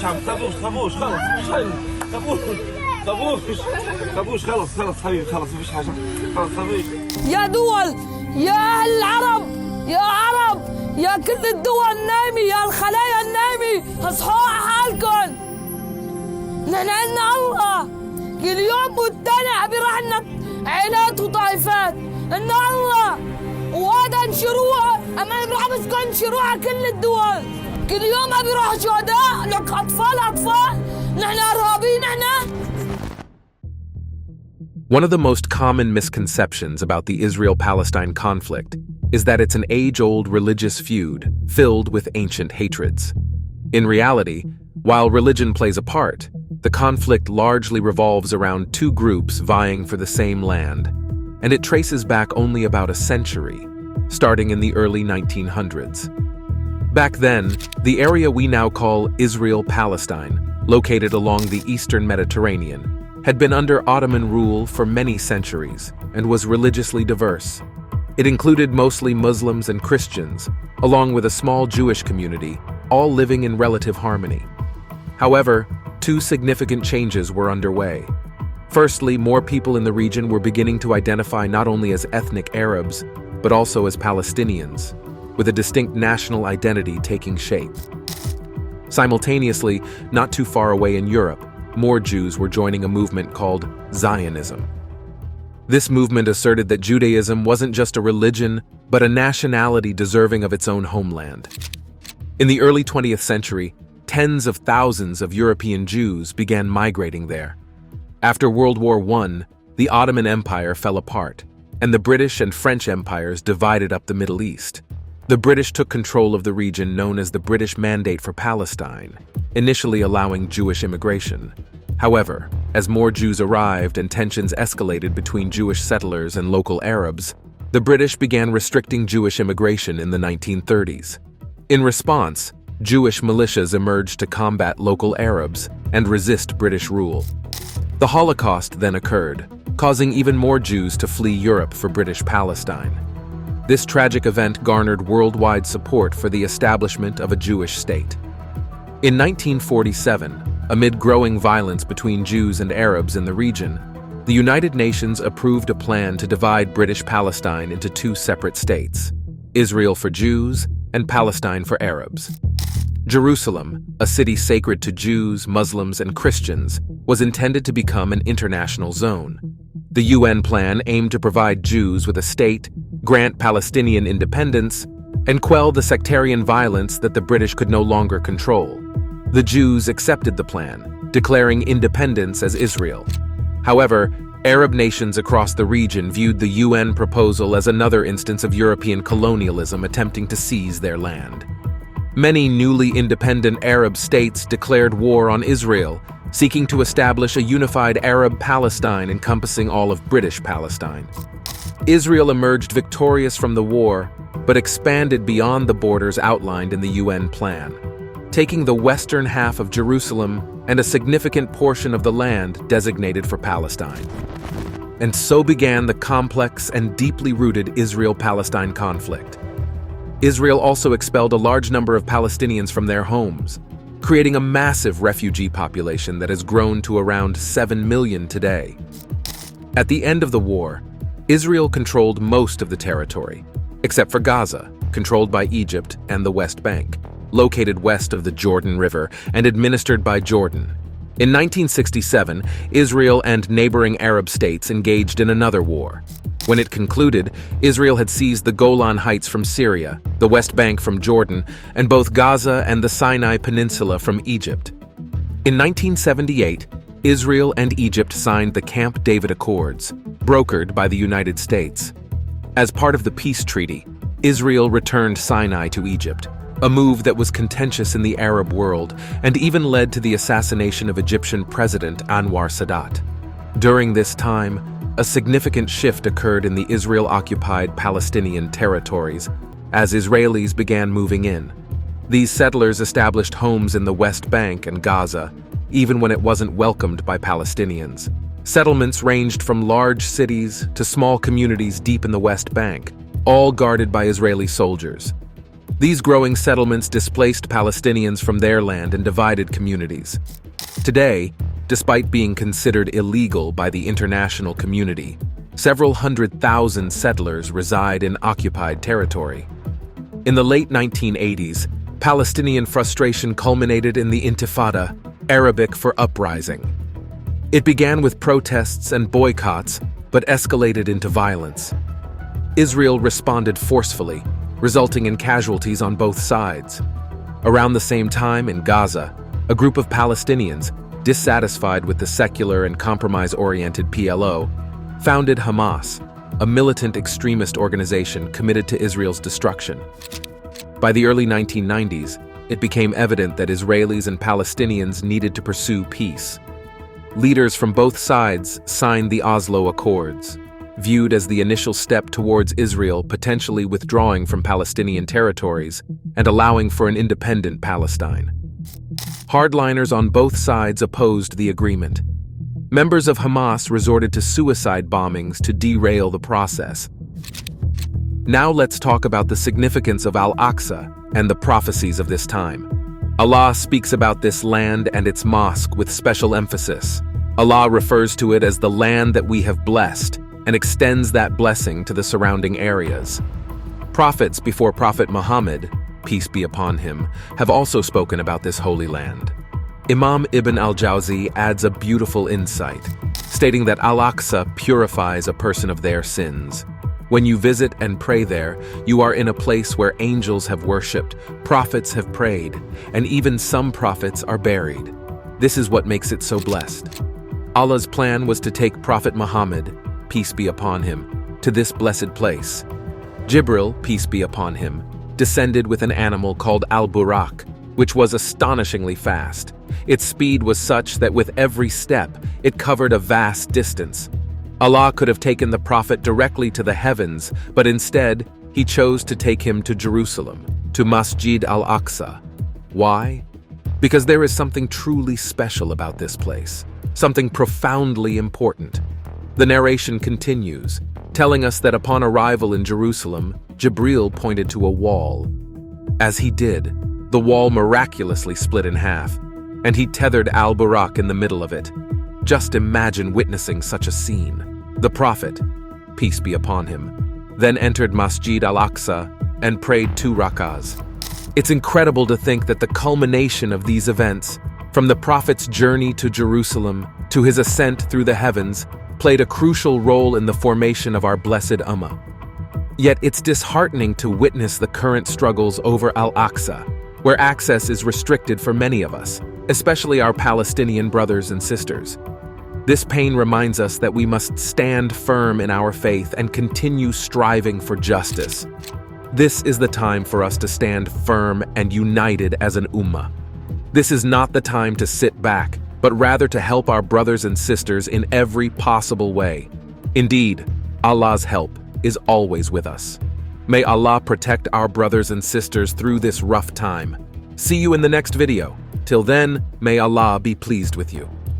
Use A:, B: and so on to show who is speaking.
A: عم تخافوش خلص مش حاجة تخافوش خلص حبيبي خلص مفيش حاجة خلص حبيبي.
B: يا دول، يا أهل العرب، يا عرب، يا كل الدول النايمة، يا الخلايا النايمة، اصحوا على حالكم. نحن عندنا الله، كل يوم والتاني عم يروح لنا عائلات وطائفات. عندنا الله وهذا انشروه، اما نروح بسكن انشروه على كل الدول. كل يوم عم يروحوا شهداء، لك اطفال. نحن ارهابيين نحن.
C: One of the most common misconceptions about the Israel-Palestine conflict is that it's an age-old religious feud filled with ancient hatreds. In reality, while religion plays a part, the conflict largely revolves around two groups vying for the same land, and it traces back only about a century, starting in the early 1900s. Back then, the area we now call Israel-Palestine, located along the eastern Mediterranean, had been under Ottoman rule for many centuries and was religiously diverse. It included mostly Muslims and Christians, along with a small Jewish community, all living in relative harmony. However, two significant changes were underway. Firstly, more people in the region were beginning to identify not only as ethnic Arabs, but also as Palestinians, with a distinct national identity taking shape. Simultaneously, not too far away in Europe, more Jews were joining a movement called Zionism. This movement asserted that Judaism wasn't just a religion, but a nationality deserving of its own homeland. In the early 20th century, tens of thousands of European Jews began migrating there. After World War I, the Ottoman Empire fell apart, and the British and French empires divided up the Middle East. The British took control of the region known as the British Mandate for Palestine, initially allowing Jewish immigration. However, as more Jews arrived and tensions escalated between Jewish settlers and local Arabs, the British began restricting Jewish immigration in the 1930s. In response, Jewish militias emerged to combat local Arabs and resist British rule. The Holocaust then occurred, causing even more Jews to flee Europe for British Palestine. This tragic event garnered worldwide support for the establishment of a Jewish state. In 1947, amid growing violence between Jews and Arabs in the region, the United Nations approved a plan to divide British Palestine into two separate states, Israel for Jews and Palestine for Arabs. Jerusalem, a city sacred to Jews, Muslims, and Christians, was intended to become an international zone. The UN plan aimed to provide Jews with a state, grant Palestinian independence, and quell the sectarian violence that the British could no longer control. The Jews accepted the plan, declaring independence as Israel. However, Arab nations across the region viewed the UN proposal as another instance of European colonialism attempting to seize their land. Many newly independent Arab states declared war on Israel, seeking to establish a unified Arab Palestine encompassing all of British Palestine. Israel emerged victorious from the war, but expanded beyond the borders outlined in the UN plan, taking the western half of Jerusalem and a significant portion of the land designated for Palestine. And so began the complex and deeply rooted Israel-Palestine conflict. Israel also expelled a large number of Palestinians from their homes, creating a massive refugee population that has grown to around 7 million today. At the end of the war, Israel controlled most of the territory, except for Gaza, controlled by Egypt, and the West Bank, located west of the Jordan River and administered by Jordan. In 1967, Israel and neighboring Arab states engaged in another war. When it concluded, Israel had seized the Golan Heights from Syria, the West Bank from Jordan, and both Gaza and the Sinai Peninsula from Egypt. In 1978, Israel and Egypt signed the Camp David Accords, brokered by the United States. As part of the peace treaty, Israel returned Sinai to Egypt, a move that was contentious in the Arab world and even led to the assassination of Egyptian President Anwar Sadat. During this time, a significant shift occurred in the Israel-occupied Palestinian territories as Israelis began moving in. These settlers established homes in the West Bank and Gaza, even when it wasn't welcomed by Palestinians. Settlements ranged from large cities to small communities deep in the West Bank, all guarded by Israeli soldiers. These growing settlements displaced Palestinians from their land and divided communities. Today, despite being considered illegal by the international community, several 100,000 settlers reside in occupied territory. In the late 1980s, Palestinian frustration culminated in the Intifada, Arabic for uprising. It began with protests and boycotts, but escalated into violence. Israel responded forcefully, resulting in casualties on both sides. Around the same time in Gaza, a group of Palestinians, dissatisfied with the secular and compromise-oriented PLO, founded Hamas, a militant extremist organization committed to Israel's destruction. By the early 1990s, it became evident that Israelis and Palestinians needed to pursue peace. Leaders from both sides signed the Oslo Accords, viewed as the initial step towards Israel potentially withdrawing from Palestinian territories and allowing for an independent Palestine. Hardliners on both sides opposed the agreement. Members of Hamas resorted to suicide bombings to derail the process. Now let's talk about the significance of Al-Aqsa and the prophecies of this time. Allah speaks about this land and its mosque with special emphasis. Allah refers to it as the land that we have blessed and extends that blessing to the surrounding areas. Prophets before Prophet Muhammad, peace be upon him, have also spoken about this holy land. Imam Ibn al-Jawzi adds a beautiful insight, stating that Al-Aqsa purifies a person of their sins. When you visit and pray there, you are in a place where angels have worshipped, prophets have prayed, and even some prophets are buried. This is what makes it so blessed. Allah's plan was to take Prophet Muhammad, peace be upon him, to this blessed place. Jibril, peace be upon him, descended with an animal called Al-Buraq, which was astonishingly fast. Its speed was such that with every step, it covered a vast distance. Allah could have taken the Prophet directly to the heavens, but instead, He chose to take him to Jerusalem, to Masjid al-Aqsa. Why? Because there is something truly special about this place, something profoundly important. The narration continues, telling us that upon arrival in Jerusalem, Jibril pointed to a wall. As he did, the wall miraculously split in half, and he tethered Al-Buraq in the middle of it. Just imagine witnessing such a scene. The Prophet, peace be upon him, then entered Masjid al-Aqsa and prayed 2 rak'ahs. It's incredible to think that the culmination of these events, from the Prophet's journey to Jerusalem to his ascent through the heavens, played a crucial role in the formation of our blessed Ummah. Yet it's disheartening to witness the current struggles over Al-Aqsa, where access is restricted for many of us, especially our Palestinian brothers and sisters. This pain reminds us that we must stand firm in our faith and continue striving for justice. This is the time for us to stand firm and united as an ummah. This is not the time to sit back, but rather to help our brothers and sisters in every possible way. Indeed, Allah's help is always with us. May Allah protect our brothers and sisters through this rough time. See you in the next video. Till then, may Allah be pleased with you.